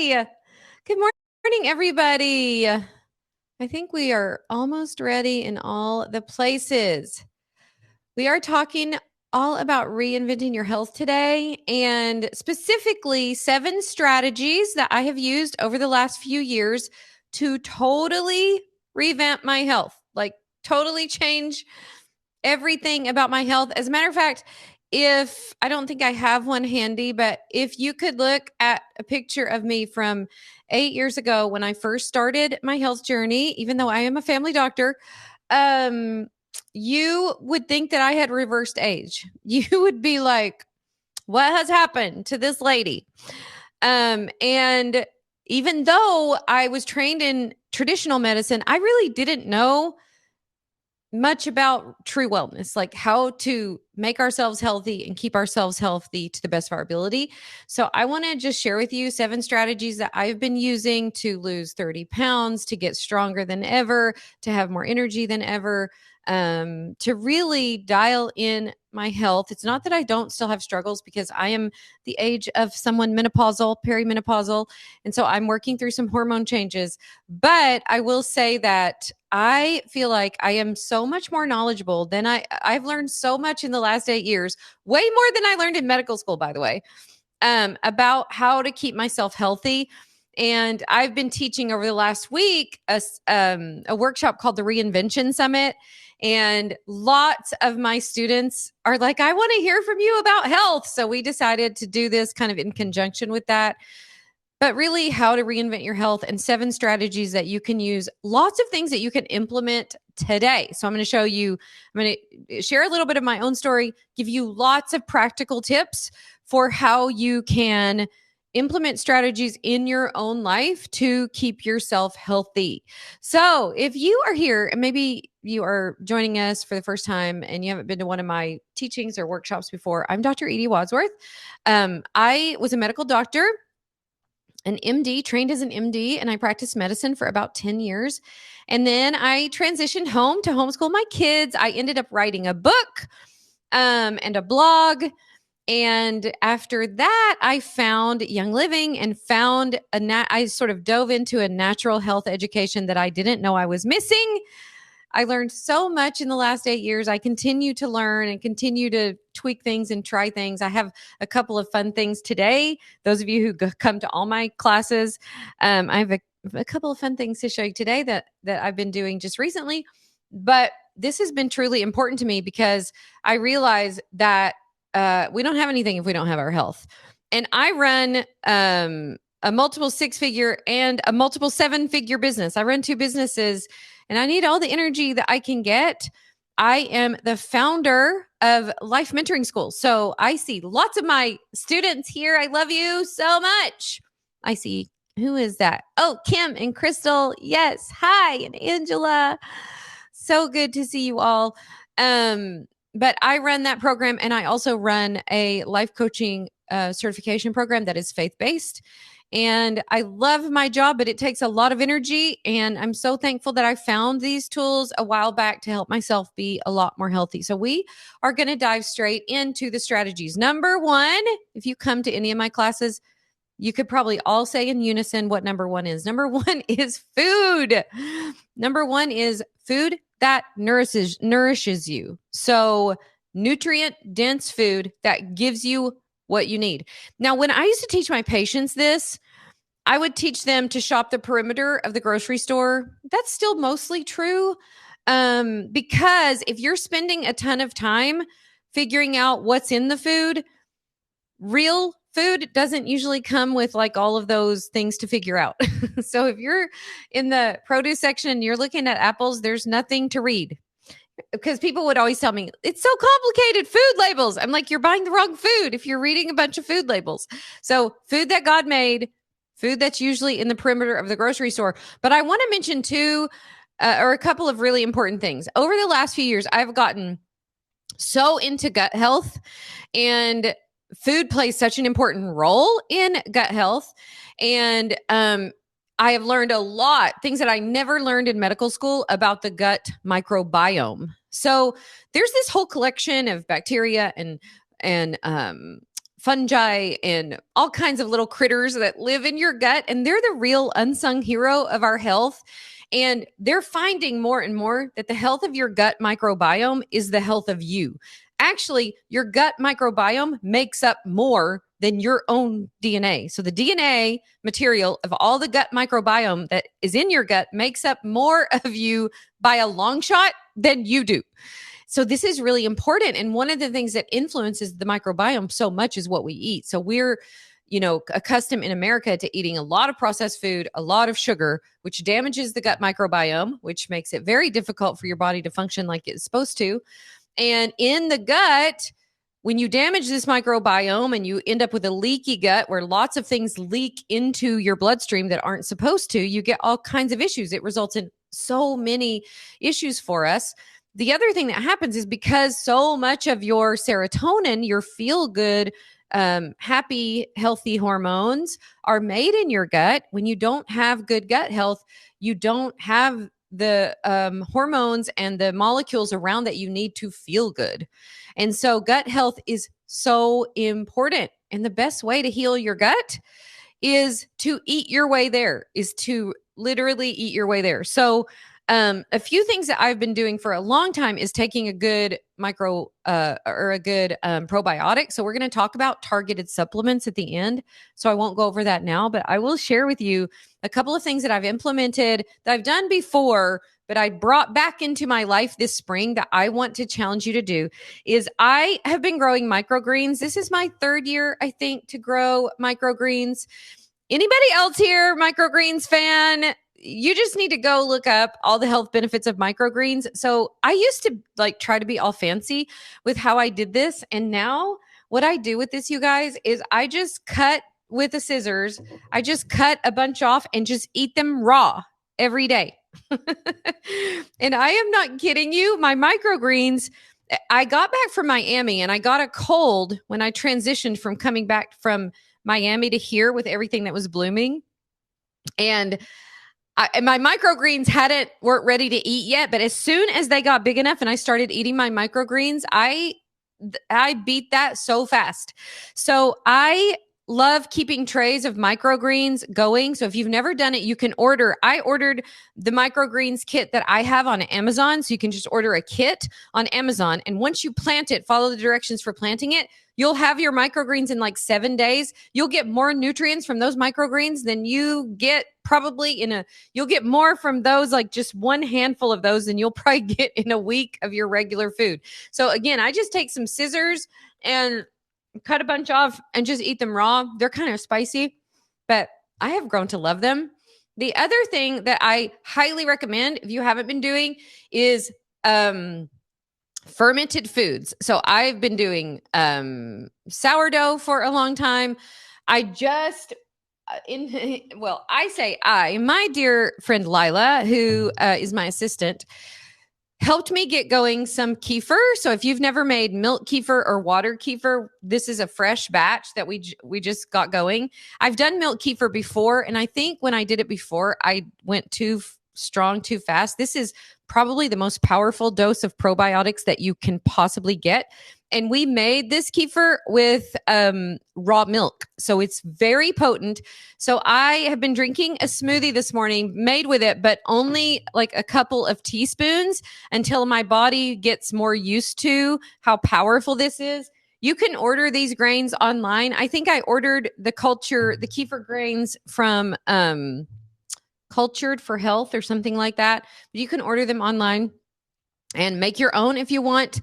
Hi. Good morning, everybody. I think we are almost ready in all the places. We are talking all about reinventing your health today, and specifically 7 strategies that I have used over the last few years to totally revamp my health, like totally change everything about my health. As a matter of fact, if I don't think I have one handy, but if you could look at a picture of me from 8 years ago when I first started my health journey, even though I am a family doctor, um, you would think that I had reversed age. You would be like, what has happened to this lady? And even though I was trained in traditional medicine, I really didn't know much about true wellness, like how to make ourselves healthy and keep ourselves healthy to the best of our ability. So, I want to just share with you 7 strategies that I've been using to lose 30 pounds, to get stronger than ever, to have more energy than ever, to really dial in my health. It's not that I don't still have struggles because I am the age of someone menopausal, perimenopausal. And so I'm working through some hormone changes. But I will say that I feel like I am so much more knowledgeable than I've learned so much in the last 8 years, way more than I learned in medical school, by the way, about how to keep myself healthy. And I've been teaching over the last week a workshop called the Reinvention Summit. And lots of my students are like, I want to hear from you about health. So we decided to do this kind of in conjunction with that. But really, how to reinvent your health and 7 strategies that you can use, lots of things that you can implement today. So I'm going to show you, I'm going to share a little bit of my own story, give you lots of practical tips for how you can implement strategies in your own life to keep yourself healthy. So if you are here and maybe you are joining us for the first time and you haven't been to one of my teachings or workshops before, I'm Dr. Edie Wadsworth. I was a medical doctor, an MD, trained as an MD, and I practiced medicine for about 10 years. And then I transitioned home to homeschool my kids. I ended up writing a book and a blog. And after that, I found Young Living and found I sort of dove into a natural health education that I didn't know I was missing. I learned so much in the last 8 years. I continue to learn and continue to tweak things and try things. I have a couple of fun things today. Those of you who come to all my classes, I have a couple of fun things to show you today that I've been doing just recently. But this has been truly important to me because I realize that we don't have anything if we don't have our health. And I run a multiple 6-figure and a multiple 7-figure business. I run 2 businesses and I need all the energy that I can get. I am the founder of Life Mentoring School. So I see lots of my students here. I love you so much. I see, who is that? Oh, Kim and Crystal. Yes. Hi. And Angela. So good to see you all. But I run that program, and I also run a life coaching certification program that is faith-based. And I love my job, but it takes a lot of energy. And I'm so thankful that I found these tools a while back to help myself be a lot more healthy. So we are going to dive straight into the strategies. Number 1, if you come to any of my classes, you could probably all say in unison what number 1 is. Number 1 is food. Number 1 is food that nourishes you. So nutrient dense food that gives you what you need. Now, when I used to teach my patients this, I would teach them to shop the perimeter of the grocery store. That's still mostly true. Because if you're spending a ton of time figuring out what's in the food, real food doesn't usually come with like all of those things to figure out. So if you're in the produce section and you're looking at apples, there's nothing to read. Because people would always tell me, it's so complicated, food labels. I'm like, you're buying the wrong food if you're reading a bunch of food labels. So food that God made, food that's usually in the perimeter of the grocery store. But I want to mention 2 or a couple of really important things. Over the last few years, I've gotten so into gut health, and food plays such an important role in gut health. And I have learned a lot, things that I never learned in medical school about the gut microbiome. So there's this whole collection of bacteria and fungi and all kinds of little critters that live in your gut, and they're the real unsung hero of our health. And they're finding more and more that the health of your gut microbiome is the health of you. Actually, your gut microbiome makes up more than your own DNA. So the DNA material of all the gut microbiome that is in your gut makes up more of you by a long shot than you do. So this is really important. And one of the things that influences the microbiome so much is what we eat. So we're, accustomed in America to eating a lot of processed food, a lot of sugar, which damages the gut microbiome, which makes it very difficult for your body to function like it's supposed to. And in the gut, when you damage this microbiome and you end up with a leaky gut where lots of things leak into your bloodstream that aren't supposed to, you get all kinds of issues. It results in so many issues for us. The other thing that happens is because so much of your serotonin, your feel good, happy, healthy hormones are made in your gut. When you don't have good gut health, you don't have the hormones and the molecules around that you need to feel good. And so gut health is so important. And the best way to heal your gut is to eat your way there, is to literally eat your way there. So a few things that I've been doing for a long time is taking a good probiotic. So we're going to talk about targeted supplements at the end. So I won't go over that now, but I will share with you a couple of things that I've implemented that I've done before, but I brought back into my life this spring that I want to challenge you to do. Is I have been growing microgreens. This is my third year, I think, to grow microgreens. Anybody else here, microgreens fan? You just need to go look up all the health benefits of microgreens. So I used to try to be all fancy with how I did this. And now what I do with this, you guys, is I just cut with the scissors. I just cut a bunch off and just eat them raw every day. And I am not kidding you. My microgreens, I got back from Miami and I got a cold when I transitioned from coming back from Miami to here with everything that was blooming. And my microgreens weren't ready to eat yet, but as soon as they got big enough and I started eating my microgreens, I beat that so fast. So I love keeping trays of microgreens going. So if you've never done it, you can order. I ordered the microgreens kit that I have on Amazon. So you can just order a kit on Amazon. And once you plant it, follow the directions for planting it. You'll have your microgreens in 7 days. You'll get more nutrients from those microgreens than you get you'll get more from those, just one handful of those than you'll probably get in a week of your regular food. So again, I just take some scissors and cut a bunch off and just eat them raw. They're kind of spicy, but I have grown to love them. The other thing that I highly recommend, if you haven't been doing, is fermented foods. So I've been doing sourdough for a long time. My dear friend Lila, who is my assistant, helped me get going some kefir. So if you've never made milk kefir or water kefir, this is a fresh batch that we just got going. I've done milk kefir before, and I think when I did it before, I went too strong too fast. This is probably the most powerful dose of probiotics that you can possibly get. And we made this kefir with raw milk. So it's very potent. So I have been drinking a smoothie this morning made with it, but only a couple of teaspoons until my body gets more used to how powerful this is. You can order these grains online. I think I ordered the kefir grains from Cultured for Health or something like that. But you can order them online and make your own if you want.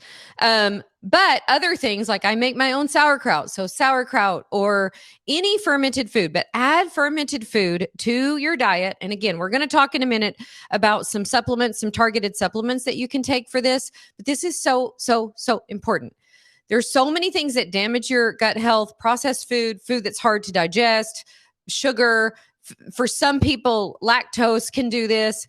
But other things, I make my own sauerkraut. So sauerkraut or any fermented food, but add fermented food to your diet. And again, we're going to talk in a minute about some supplements, some targeted supplements that you can take for this. But this is so, so, so important. There's so many things that damage your gut health: processed food that's hard to digest, sugar. For some people, lactose can do this.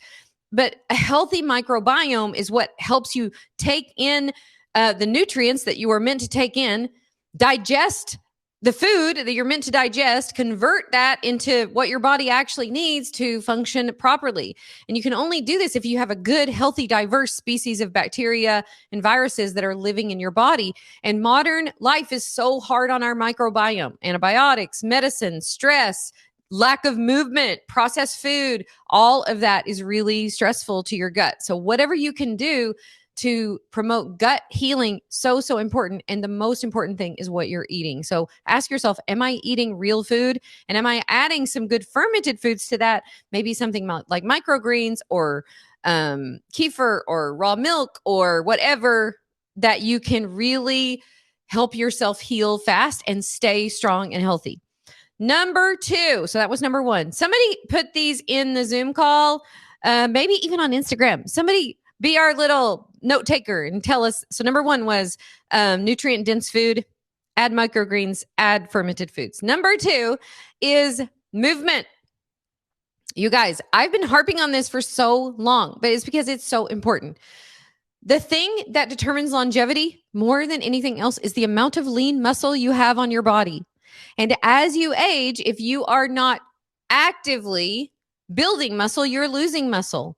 But a healthy microbiome is what helps you take in the nutrients that you are meant to take in, digest the food that you're meant to digest, convert that into what your body actually needs to function properly. And you can only do this if you have a good, healthy, diverse species of bacteria and viruses that are living in your body. And modern life is so hard on our microbiome. Antibiotics, medicine, stress, lack of movement, processed food, all of that is really stressful to your gut. So whatever you can do to promote gut healing, so important. And the most important thing is what you're eating. So ask yourself, am I eating real food? And am I adding some good fermented foods to that? Maybe something like microgreens or kefir or raw milk or whatever, that you can really help yourself heal fast and stay strong and healthy. Number 2. So that was number 1. Somebody put these in the Zoom call, maybe even on Instagram. Somebody be our little note taker and tell us. So number 1 was nutrient dense food, add microgreens, add fermented foods. Number 2 is movement. You guys, I've been harping on this for so long, but it's because it's so important. The thing that determines longevity more than anything else is the amount of lean muscle you have on your body. And as you age, if you are not actively building muscle, you're losing muscle.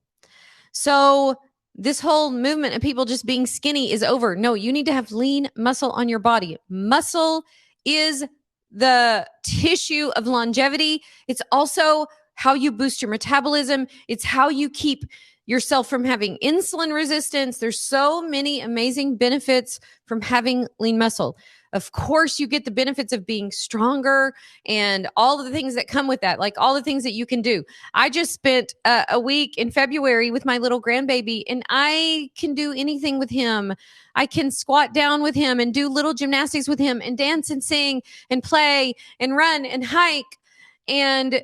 So this whole movement of people just being skinny is over. No, you need to have lean muscle on your body. Muscle is the tissue of longevity. It's also how you boost your metabolism. It's how you keep yourself from having insulin resistance. There's so many amazing benefits from having lean muscle. Of course, you get the benefits of being stronger and all of the things that come with that, like all the things that you can do. I just spent a week in February with my little grandbaby, and I can do anything with him. I can squat down with him and do little gymnastics with him and dance and sing and play and run and hike. And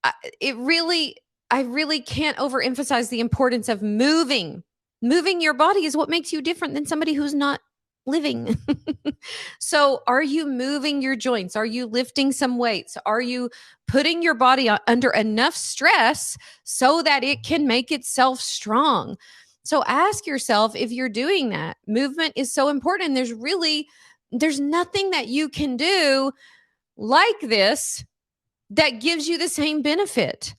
I really can't overemphasize the importance of moving. Moving your body is what makes you different than somebody who's not living. So are you moving your joints? Are you lifting some weights? Are you putting your body under enough stress so that it can make itself strong? So ask yourself if you're doing that. Movement is so important. There's nothing that you can do like this that gives you the same benefit.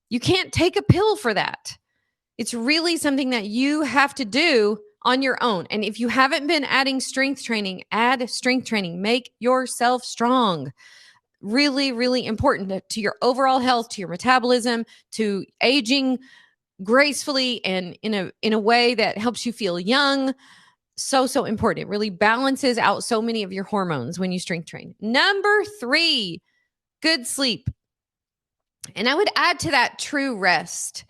You can't take a pill for that. It's really something that you have to do on your own. And if you haven't been adding strength training, add strength training. Make yourself strong. Really, really important to your overall health, to your metabolism, to aging gracefully and in a way that helps you feel young. So important. It really balances out so many of your hormones when you strength train. Number 3, good sleep. And I would add to that true rest,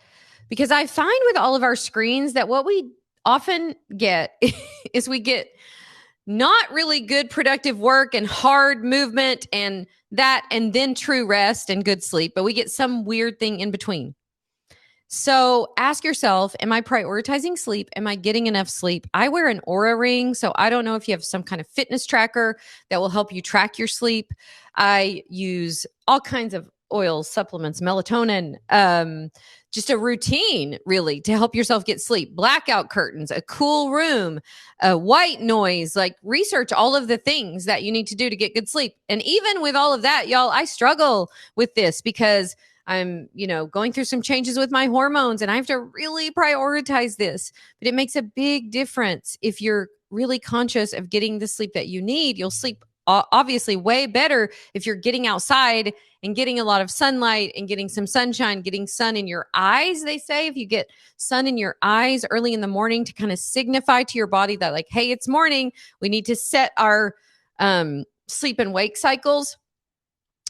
because I find with all of our screens that what we often get is we get not really good productive work and hard movement and then true rest and good sleep, but we get some weird thing in between. So ask yourself, am I prioritizing sleep? Am I getting enough sleep? I wear an Oura ring, so I don't know if you have some kind of fitness tracker that will help you track your sleep. I use all kinds of oils, supplements, melatonin, just a routine really to help yourself get sleep. Blackout curtains, a cool room, white noise, like research all of the things that you need to do to get good sleep. And even with all of that, y'all, I struggle with this because I'm, going through some changes with my hormones and I have to really prioritize this. But it makes a big difference if you're really conscious of getting the sleep that you need. You'll sleep obviously way better if you're getting outside and getting a lot of sunlight and getting some sunshine, getting sun in your eyes. They say if you get sun in your eyes early in the morning to kind of signify to your body that like, hey, it's morning, we need to set our sleep and wake cycles.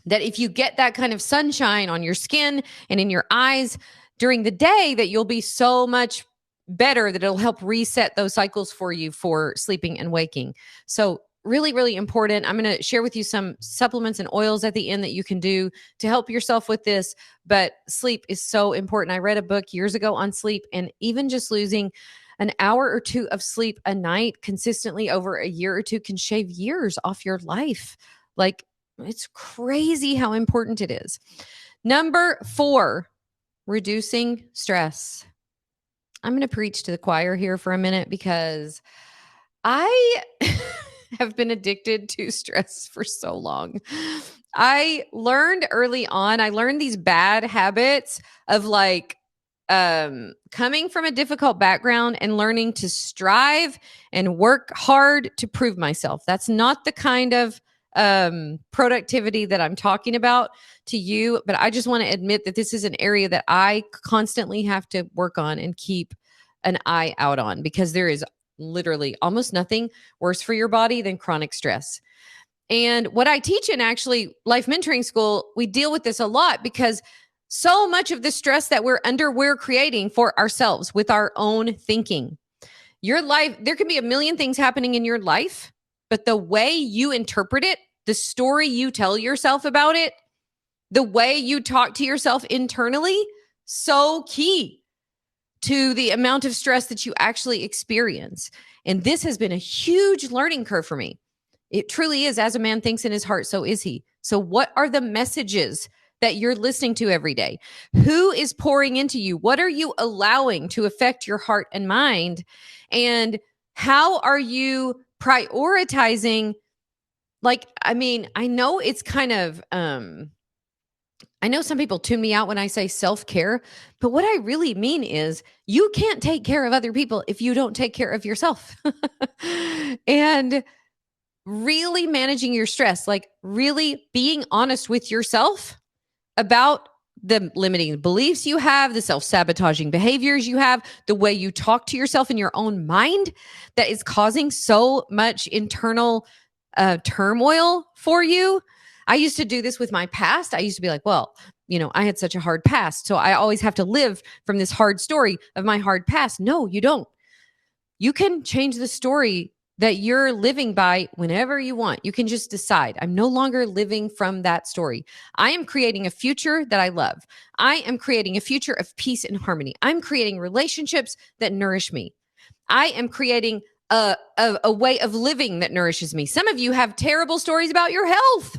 That if you get that kind of sunshine on your skin and in your eyes during the day, that you'll be so much better, that it'll help reset those cycles for you for sleeping and waking. So really, really important. I'm going to share with you some supplements and oils at the end that you can do to help yourself with this. But sleep is so important. I read a book years ago on sleep, and even just losing an hour or 2 of sleep a night consistently over a year or 2 can shave years off your life. Like, it's crazy how important it is. Number 4, reducing stress. I'm going to preach to the choir here for a minute because I have been addicted to stress for so long. I learned early on, I learned these bad habits of like coming from a difficult background and learning to strive and work hard to prove myself. That's not the kind of productivity that I'm talking about to you, but I just want to admit that this is an area that I constantly have to work on and keep an eye out on, because there is literally almost nothing worse for your body than chronic stress. And what I teach in actually life mentoring school, we deal with this a lot, because so much of the stress that we're creating for ourselves with our own thinking. Your life, there can be a million things happening in your life, but the way you interpret it, the story you tell yourself about it, the way you talk to yourself internally, so key to the amount of stress that you actually experience. And this has been a huge learning curve for me. It truly is. As a man thinks in his heart, so is he. So what are the messages that you're listening to every day? Who is pouring into you? What are you allowing to affect your heart and mind? And how are you prioritizing? Like, I mean, I know it's kind of, I know some people tune me out when I say self-care, but what I really mean is you can't take care of other people if you don't take care of yourself. And really managing your stress, like really being honest with yourself about the limiting beliefs you have, the self-sabotaging behaviors you have, the way you talk to yourself in your own mind that is causing so much internal turmoil for you. I used to do this with my past. I used to be like, well, you know, I had such a hard past, so I always have to live from this hard story of my hard past. No, you don't. You can change the story that you're living by whenever you want. You can just decide, I'm no longer living from that story. I am creating a future that I love. I am creating a future of peace and harmony. I'm creating relationships that nourish me. I am creating a way of living that nourishes me. Some of you have terrible stories about your health.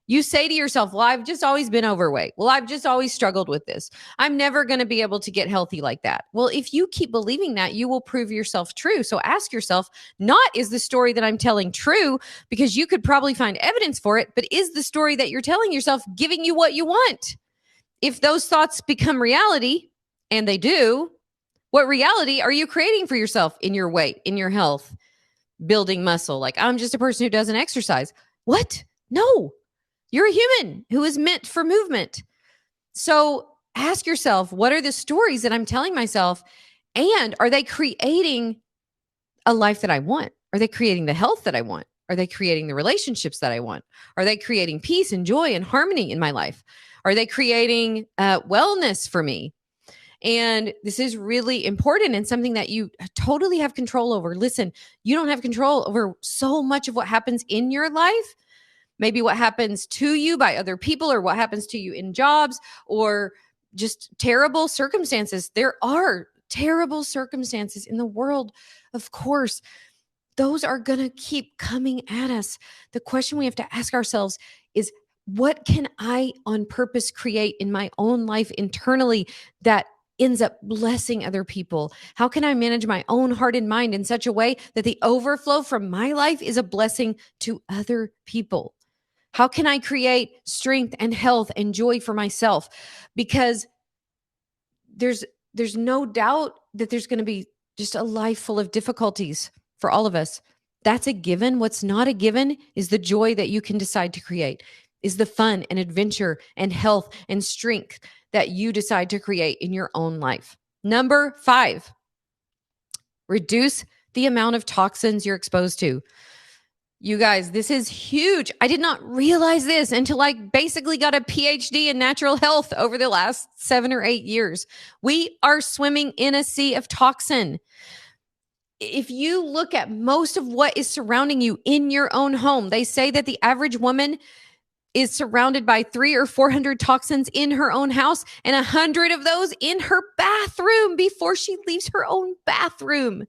You say to yourself, well, I've just always been overweight. Well, I've just always struggled with this. I'm never going to be able to get healthy like that. Well, if you keep believing that, you will prove yourself true. So ask yourself, not is the story that I'm telling true, because you could probably find evidence for it, but is the story that you're telling yourself giving you what you want? If those thoughts become reality, and they do, what reality are you creating for yourself in your weight, in your health, building muscle? Like, I'm just a person who doesn't exercise. What? No. You're a human who is meant for movement. So ask yourself, what are the stories that I'm telling myself? And are they creating a life that I want? Are they creating the health that I want? Are they creating the relationships that I want? Are they creating peace and joy and harmony in my life? Are they creating wellness for me? And this is really important and something that you totally have control over. Listen, you don't have control over so much of what happens in your life. Maybe what happens to you by other people, or what happens to you in jobs, or just terrible circumstances. There are terrible circumstances in the world. Of course, those are going to keep coming at us. The question we have to ask ourselves is, what can I on purpose create in my own life internally that ends up blessing other people? How can I manage my own heart and mind in such a way that the overflow from my life is a blessing to other people? How can I create strength and health and joy for myself? Because there's no doubt that there's going to be just a life full of difficulties for all of us. That's a given. What's not a given is the joy that you can decide to create, is the fun and adventure and health and strength that you decide to create in your own life. Number 5, reduce the amount of toxins you're exposed to. You guys, this is huge. I did not realize this until I basically got a PhD in natural health over the last 7 or 8 years. We are swimming in a sea of toxin. If you look at most of what is surrounding you in your own home, they say that the average woman is surrounded by 300 or 400 toxins in her own house, and 100 of those in her bathroom before she leaves her own bathroom.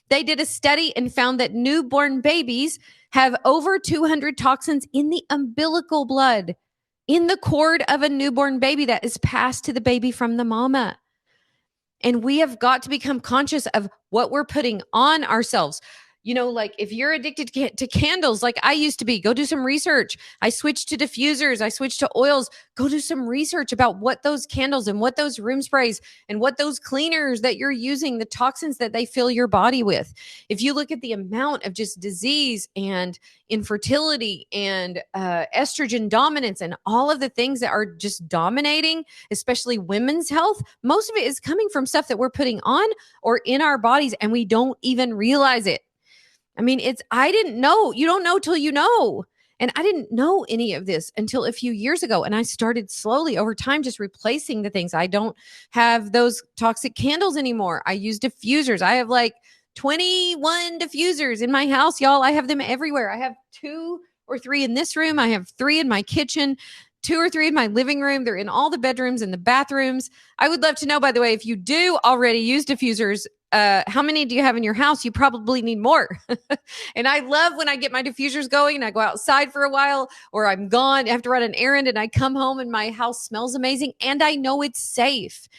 They did a study and found that newborn babies have over 200 toxins in the umbilical blood, in the cord of a newborn baby that is passed to the baby from the mama. And we have got to become conscious of what we're putting on ourselves. Like if you're addicted to candles, like I used to be, go do some research. I switched to diffusers. I switched to oils. Go do some research about what those candles and what those room sprays and what those cleaners that you're using, the toxins that they fill your body with. If you look at the amount of just disease and infertility and estrogen dominance and all of the things that are just dominating, especially women's health, most of it is coming from stuff that we're putting on or in our bodies, and we don't even realize it. I mean, I didn't know. You don't know till you know. And I didn't know any of this until a few years ago. And I started slowly over time just replacing the things. I don't have those toxic candles anymore. I use diffusers. I have like 21 diffusers in my house, y'all. I have them everywhere. I have 2 or 3 in this room. I have 3 in my kitchen, 2 or 3 in my living room. They're in all the bedrooms and the bathrooms. I would love to know, by the way, if you do already use diffusers, how many do you have in your house? You probably need more. And I love when I get my diffusers going and I go outside for a while, or I'm gone, I have to run an errand, and I come home and my house smells amazing and I know it's safe.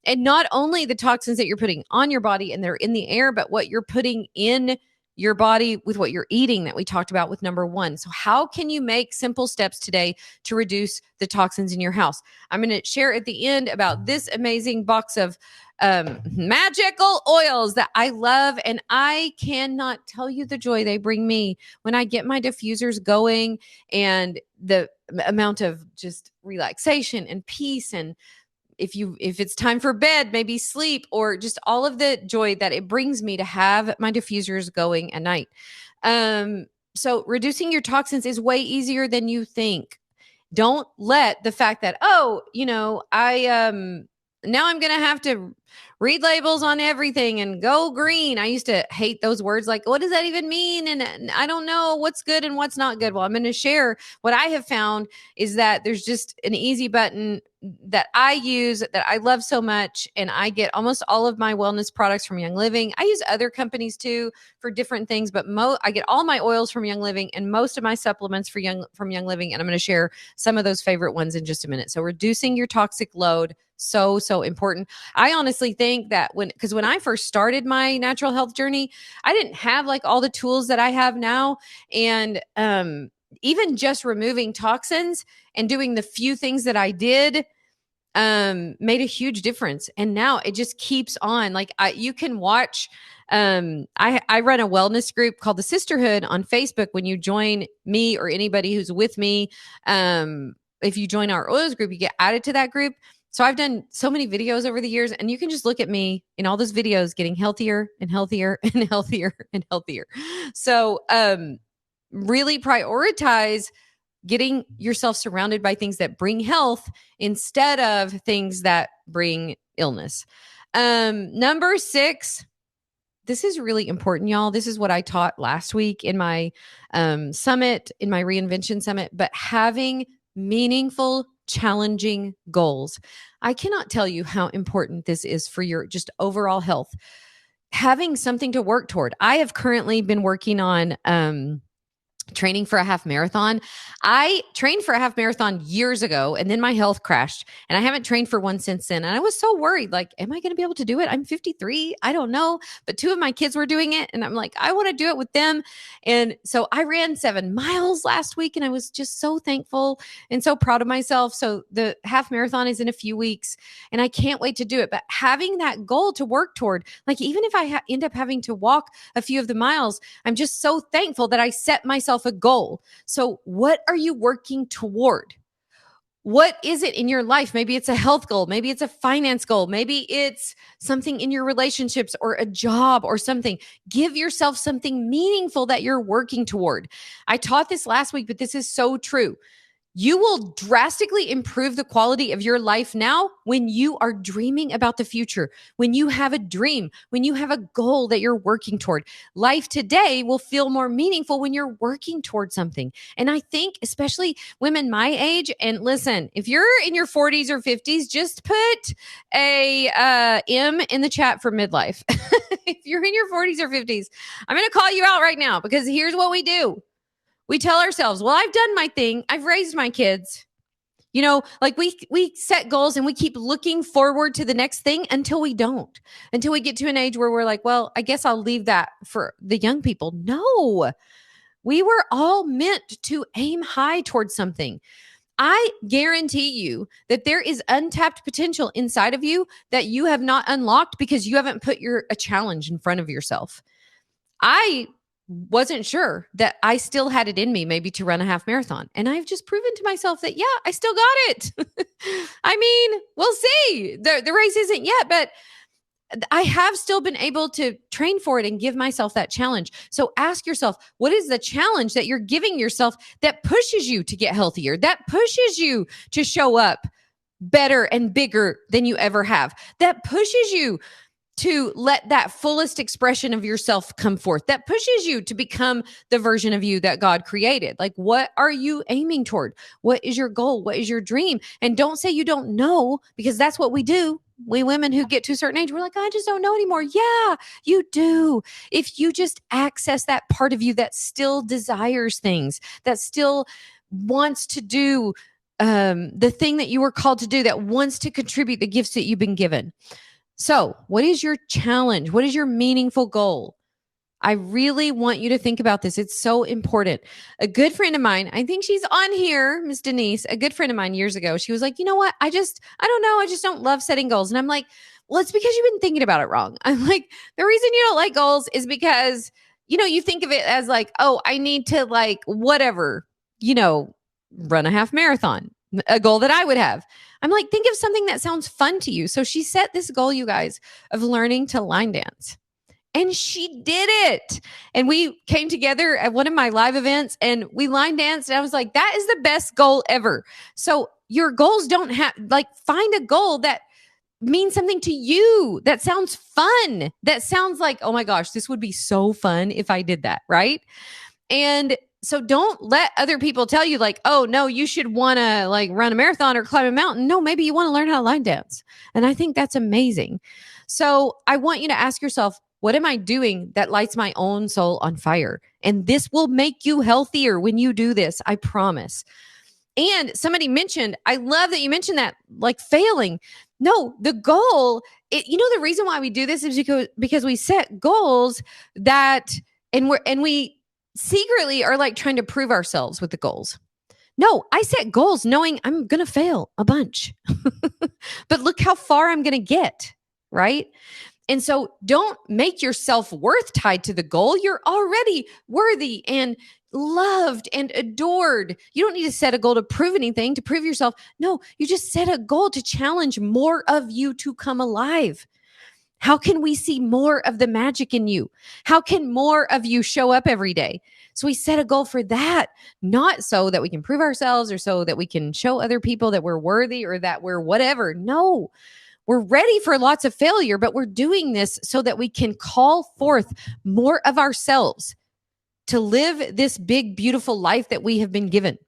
And not only the toxins that you're putting on your body and they're in the air, but what you're putting in your body with what you're eating that we talked about with number 1. So how can you make simple steps today to reduce the toxins in your house? I'm going to share at the end about this amazing box of magical oils that I love. And I cannot tell you the joy they bring me when I get my diffusers going, and the amount of just relaxation and peace, and if it's time for bed, maybe sleep, or just all of the joy that it brings me to have my diffusers going at night. So reducing your toxins is way easier than you think. Don't let the fact that, now I'm going to have to read labels on everything and go green. I used to hate those words. Like, what does that even mean? And I don't know what's good and what's not good. Well, I'm going to share what I have found is that there's just an easy button that I use that I love so much. And I get almost all of my wellness products from Young Living. I use other companies too for different things, but I get all my oils from Young Living and most of my supplements from Young Living. And I'm going to share some of those favorite ones in just a minute. So reducing your toxic load, so important. I honestly think that because when I first started my natural health journey, I didn't have like all the tools that I have now. And even just removing toxins and doing the few things that I did made a huge difference. And now it just keeps on. Like you can watch, I run a wellness group called the Sisterhood on Facebook. When you join me or anybody who's with me, if you join our oils group, you get added to that group. So I've done so many videos over the years, and you can just look at me in all those videos getting healthier and healthier and healthier and healthier. So really prioritize getting yourself surrounded by things that bring health instead of things that bring illness. Number 6, this is really important, y'all. This is what I taught last week in my summit, in my Reinvention Summit, but having meaningful, challenging goals. I cannot tell you how important this is for your just overall health. Having something to work toward. I have currently been working on training for a half marathon. I trained for a half marathon years ago, and then my health crashed, and I haven't trained for one since then. And I was so worried, like, am I going to be able to do it? I'm 53. I don't know. But 2 of my kids were doing it, and I'm like, I want to do it with them. And so I ran 7 miles last week, and I was just so thankful and so proud of myself. So the half marathon is in a few weeks, and I can't wait to do it. But having that goal to work toward, like, even if I end up having to walk a few of the miles, I'm just so thankful that I set myself a goal. So what are you working toward? What is it in your life? Maybe it's a health goal. Maybe it's a finance goal. Maybe it's something in your relationships or a job or something. Give yourself something meaningful that you're working toward. I taught this last week, but this is so true. You will drastically improve the quality of your life now when you are dreaming about the future, when you have a dream, when you have a goal that you're working toward. Life today will feel more meaningful when you're working toward something. And I think especially women my age, and listen, if you're in your 40s or 50s, just put a M in the chat for midlife. If you're in your 40s or 50s, I'm going to call you out right now, because here's what we do. We tell ourselves, well, I've done my thing. I've raised my kids. Like we set goals and we keep looking forward to the next thing until we don't, until we get to an age where we're like, well, I guess I'll leave that for the young people. No, we were all meant to aim high towards something. I guarantee you that there is untapped potential inside of you that you have not unlocked because you haven't put a challenge in front of yourself. I wasn't sure that I still had it in me maybe to run a half marathon. And I've just proven to myself that, yeah, I still got it. I mean, we'll see. The race isn't yet, but I have still been able to train for it and give myself that challenge. So ask yourself, what is the challenge that you're giving yourself that pushes you to get healthier, that pushes you to show up better and bigger than you ever have, that pushes you to let that fullest expression of yourself come forth, that pushes you to become the version of you that God created? Like, what are you aiming toward? What is your goal? What is your dream? And don't say you don't know, because that's what we do. We women who get to a certain age, we're like, I just don't know anymore. Yeah, you do. If you just access that part of you that still desires things, that still wants to do the thing that you were called to do, that wants to contribute the gifts that you've been given. So, what is your challenge? What is your meaningful goal? I really want you to think about this. It's so important. A good friend of mine, I think she's on here, Miss Denise, a good friend of mine years ago, she was like, you know what? I don't know. I just don't love setting goals. And I'm like, well, it's because you've been thinking about it wrong. I'm like, the reason you don't like goals is because, you think of it as like, oh, I need to like whatever, run a half marathon, a goal that I would have. I'm like, think of something that sounds fun to you. So she set this goal, you guys, of learning to line dance. And she did it. And we came together at one of my live events and we line danced. And I was like, that is the best goal ever. So your goals don't have, like, find a goal that means something to you, that sounds fun, that sounds like, oh my gosh, this would be so fun if I did that, right? And so don't let other people tell you like, oh no, you should want to like run a marathon or climb a mountain. No, maybe you want to learn how to line dance. And I think that's amazing. So I want you to ask yourself, what am I doing that lights my own soul on fire? And this will make you healthier when you do this, I promise. And somebody mentioned, I love that you mentioned that, like failing. No, the goal, the reason why we do this is because we set goals that, and we secretly are like trying to prove ourselves with the goals. No, I set goals knowing I'm going to fail a bunch, but look how far I'm going to get, right? And so don't make your self-worth tied to the goal. You're already worthy and loved and adored. You don't need to set a goal to prove anything, to prove yourself. No, you just set a goal to challenge more of you to come alive. How can we see more of the magic in you? How can more of you show up every day? So we set a goal for that, not so that we can prove ourselves or so that we can show other people that we're worthy or that we're whatever. No, we're ready for lots of failure, but we're doing this so that we can call forth more of ourselves to live this big, beautiful life that we have been given.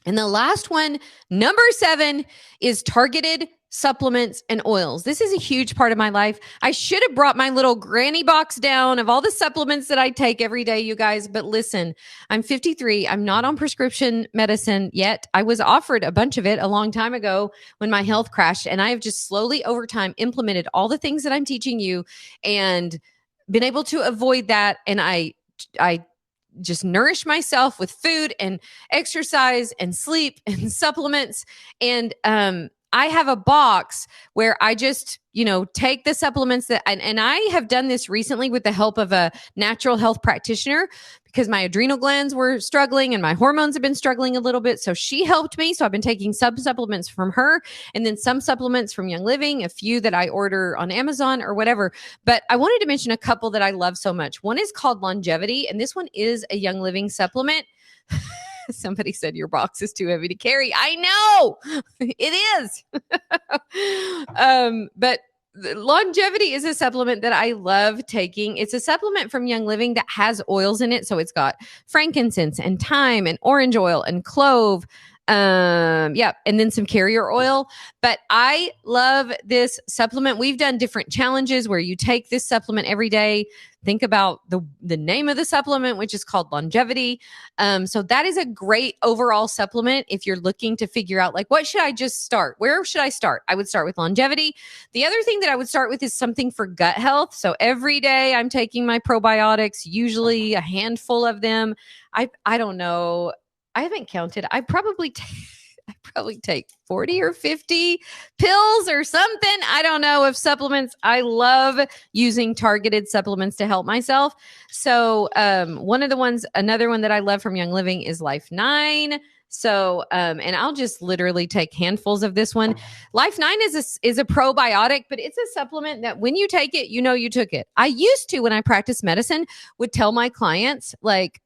And the last one, number 7, is targeted supplements and oils. This is a huge part of my life. I should have brought my little granny box down of all the supplements that I take every day, you guys. But listen, I'm 53. I'm not on prescription medicine yet. I was offered a bunch of it a long time ago when my health crashed. And I have just slowly over time implemented all the things that I'm teaching you and been able to avoid that. And I just nourish myself with food and exercise and sleep and supplements. And I have a box where I just, take the supplements that, and I have done this recently with the help of a natural health practitioner because my adrenal glands were struggling and my hormones have been struggling a little bit. So she helped me. So I've been taking some supplements from her and then some supplements from Young Living, a few that I order on Amazon or whatever. But I wanted to mention a couple that I love so much. One is called Longevity, and this one is a Young Living supplement. Somebody said your box is too heavy to carry. I know it is. But Longevity is a supplement that I love taking. It's a supplement from Young Living that has oils in it. So it's got frankincense and thyme and orange oil and clove, Yeah, and then some carrier oil. But I love this supplement. We've done different challenges where you take this supplement every day. Think about the name of the supplement, which is called Longevity. So that is a great overall supplement if you're looking to figure out, like, what should I just start? Where should I start? I would start with Longevity. The other thing that I would start with is something for gut health. So every day I'm taking my probiotics, usually a handful of them. I don't know. I haven't counted. I probably take 40 or 50 pills or something. I don't know, of supplements. I love using targeted supplements to help myself. So another one that I love from Young Living is Life 9. So, and I'll just literally take handfuls of this one. Life 9 is a probiotic, but it's a supplement that when you take it, you know you took it. I used to, when I practiced medicine, would tell my clients,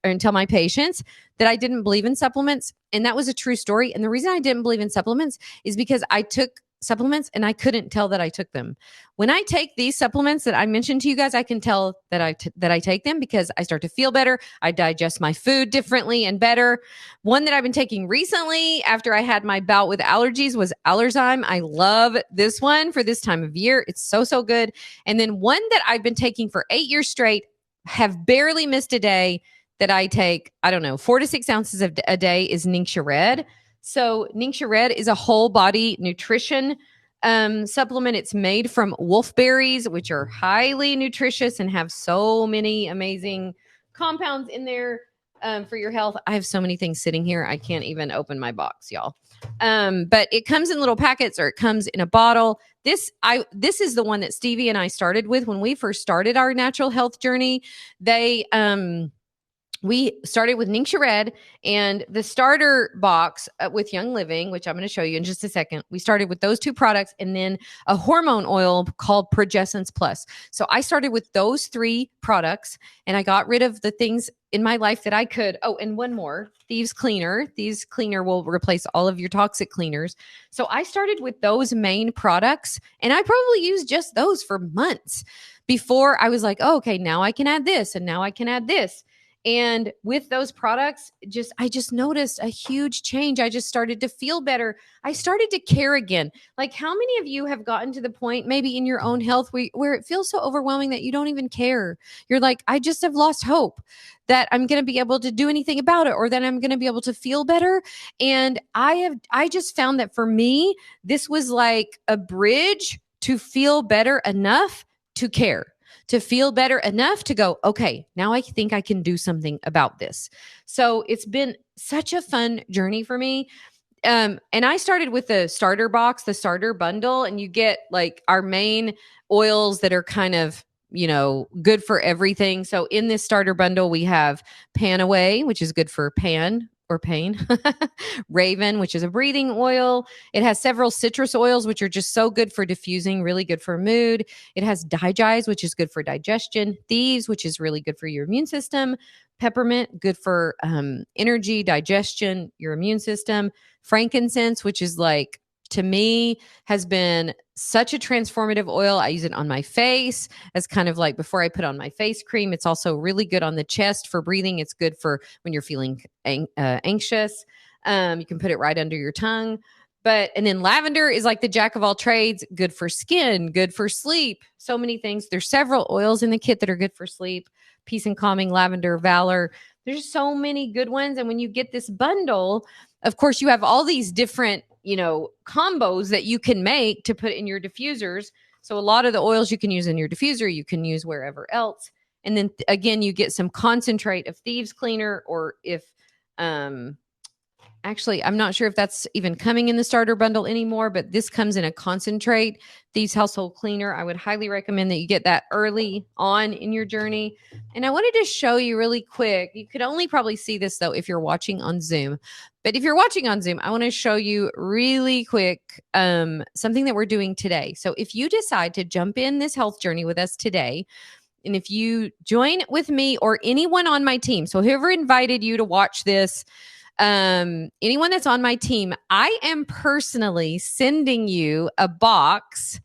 and tell my patients that I didn't believe in supplements. And that was a true story. And the reason I didn't believe in supplements is because I took supplements and I couldn't tell that I took them. When I take these supplements that I mentioned to you guys, I can tell that I take them because I start to feel better. I digest my food differently and better. One that I've been taking recently after I had my bout with allergies was Allerzyme. I love this one for this time of year. It's so good. And then one that I've been taking for 8 years straight, have barely missed a day, that I take, 4 to 6 ounces a day, is Ningxia Red. So Ningxia Red is a whole body nutrition supplement. It's made from wolfberries, which are highly nutritious and have so many amazing compounds in there for your health. I have so many things sitting here. I can't even open my box, y'all. But it comes in little packets or it comes in a bottle. This is the one that Stevie and I started with when we first started our natural health journey. We started with Ningxia Red and the starter box with Young Living, which I'm going to show you in just a second. We started with those two products and then a hormone oil called Progessence Plus. So I started with those 3 products and I got rid of the things in my life that I could. Oh, and one more, Thieves Cleaner. Thieves Cleaner will replace all of your toxic cleaners. So I started with those main products and I probably used just those for months before I was like, oh, okay, now I can add this and now I can add this. And with those products, I just noticed a huge change. I just started to feel better. I started to care again. Like, how many of you have gotten to the point, maybe in your own health, where it feels so overwhelming that you don't even care? You're like, I just have lost hope that I'm going to be able to do anything about it, or that I'm going to be able to feel better. And I just found that for me, this was like a bridge to feel better enough to care, to feel better enough to go, okay, now I think I can do something about this. So it's been such a fun journey for me. And I started with the starter box, the starter bundle, and you get like our main oils that are kind of, good for everything. So in this starter bundle, we have Panaway, which is good for pan or pain, Raven, which is a breathing oil. It has several citrus oils, which are just so good for diffusing, really good for mood. It has Digize, which is good for digestion, Thieves, which is really good for your immune system, Peppermint, good for energy, digestion, your immune system, Frankincense, which is like, to me, has been such a transformative oil. I use it on my face as kind of like before I put on my face cream. It's also really good on the chest for breathing. It's good for when you're feeling anxious. You can put it right under your tongue. And then lavender is like the jack of all trades, good for skin, good for sleep, so many things. There's several oils in the kit that are good for sleep. Peace and Calming, Lavender, Valor. There's so many good ones. And when you get this bundle, of course, you have all these different, combos that you can make to put in your diffusers. So a lot of the oils you can use in your diffuser, you can use wherever else. And then again, you get some concentrate of Thieves Cleaner, or if, actually, I'm not sure if that's even coming in the starter bundle anymore, but this comes in a concentrate, Thieves Household Cleaner. I would highly recommend that you get that early on in your journey. And I wanted to show you really quick. You could only probably see this, though, if you're watching on Zoom. But if you're watching on Zoom, I want to show you really quick something that we're doing today. So if you decide to jump in this health journey with us today, and if you join with me or anyone on my team, so whoever invited you to watch this, anyone that's on my team, I am personally sending you a box.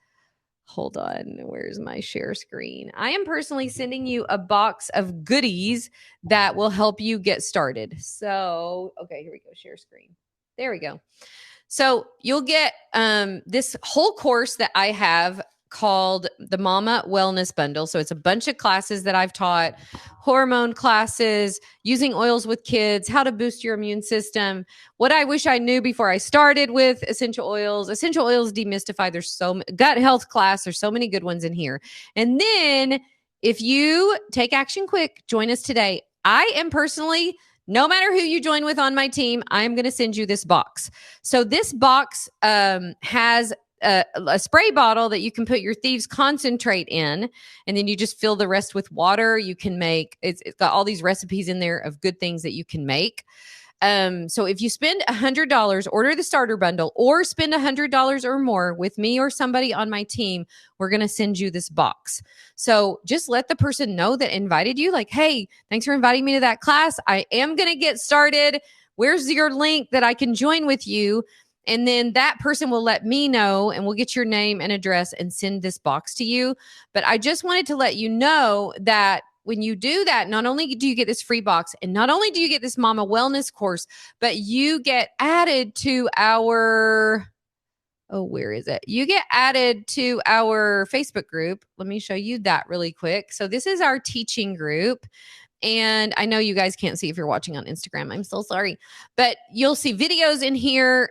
Hold on, where's my share screen? I am personally sending you a box of goodies that will help you get started. So, okay, here we go, share screen. There we go. So you'll get this whole course that I have called the Mama Wellness Bundle. So it's a bunch of classes that I've taught, hormone classes, using oils with kids, how to boost your immune system, what I wish I knew before I started with essential oils demystified. There's so gut health class. There's so many good ones in here. And then if you take action quick, join us today. I am personally, no matter who you join with on my team, I'm going to send you this box. So this box has a spray bottle that you can put your thieves concentrate in, and then you just fill the rest with water. You can make, it's got all these recipes in there of good things that you can make. So if you spend $100, order the starter bundle, or spend $100 or more with me or somebody on my team, we're going to send you this box. So just let the person know that invited you, like, hey, thanks for inviting me to that class. I am going to get started. Where's your link that I can join with you? And then that person will let me know, and we'll get your name and address and send this box to you. But I just wanted to let you know that when you do that, not only do you get this free box, and not only do you get this Mama Wellness course, but you get added to our, where is it? You get added to our Facebook group. Let me show you that really quick. So this is our teaching group. And I know you guys can't see if you're watching on Instagram. I'm so sorry. But you'll see videos in here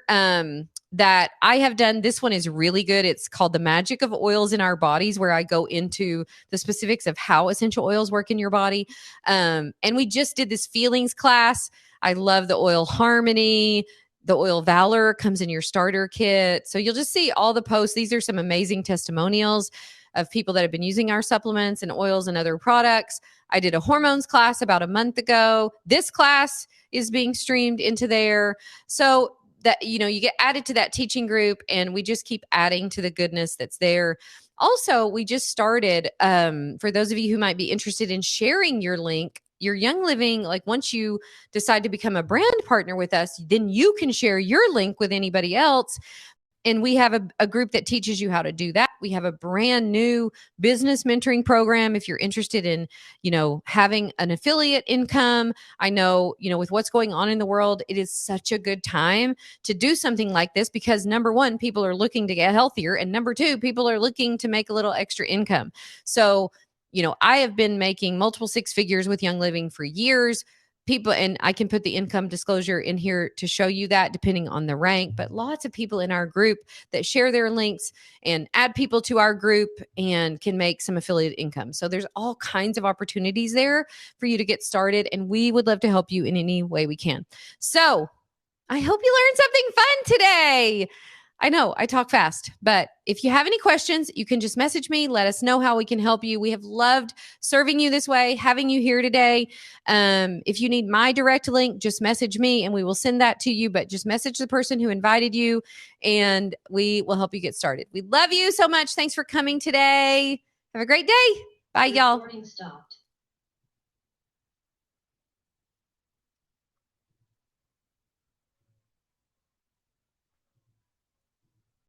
that I have done. This one is really good. It's called The Magic of Oils in Our Bodies, where I go into the specifics of how essential oils work in your body. And we just did this feelings class. I love the oil harmony. The oil valor comes in your starter kit. So you'll just see all the posts. These are some amazing testimonials of people that have been using our supplements and oils and other products. I did a hormones class about a month ago. This class is being streamed into there. So that, you get added to that teaching group, and we just keep adding to the goodness that's there. Also, we just started, for those of you who might be interested in sharing your link, your Young Living, like once you decide to become a brand partner with us, then you can share your link with anybody else. And we have a group that teaches you how to do that. We have a brand new business mentoring program if you're interested in, having an affiliate income. I know, with what's going on in the world, it is such a good time to do something like this because number one, people are looking to get healthier. And number two, people are looking to make a little extra income. So, I have been making multiple six figures with Young Living for years. People, and I can put the income disclosure in here to show you that depending on the rank, but lots of people in our group that share their links and add people to our group and can make some affiliate income. So there's all kinds of opportunities there for you to get started, and we would love to help you in any way we can. So I hope you learned something fun today. I know I talk fast, but if you have any questions, you can just message me. Let us know how we can help you. We have loved serving you this way, having you here today. If you need my direct link, just message me and we will send that to you. But just message the person who invited you and we will help you get started. We love you so much. Thanks for coming today. Have a great day. Bye, y'all.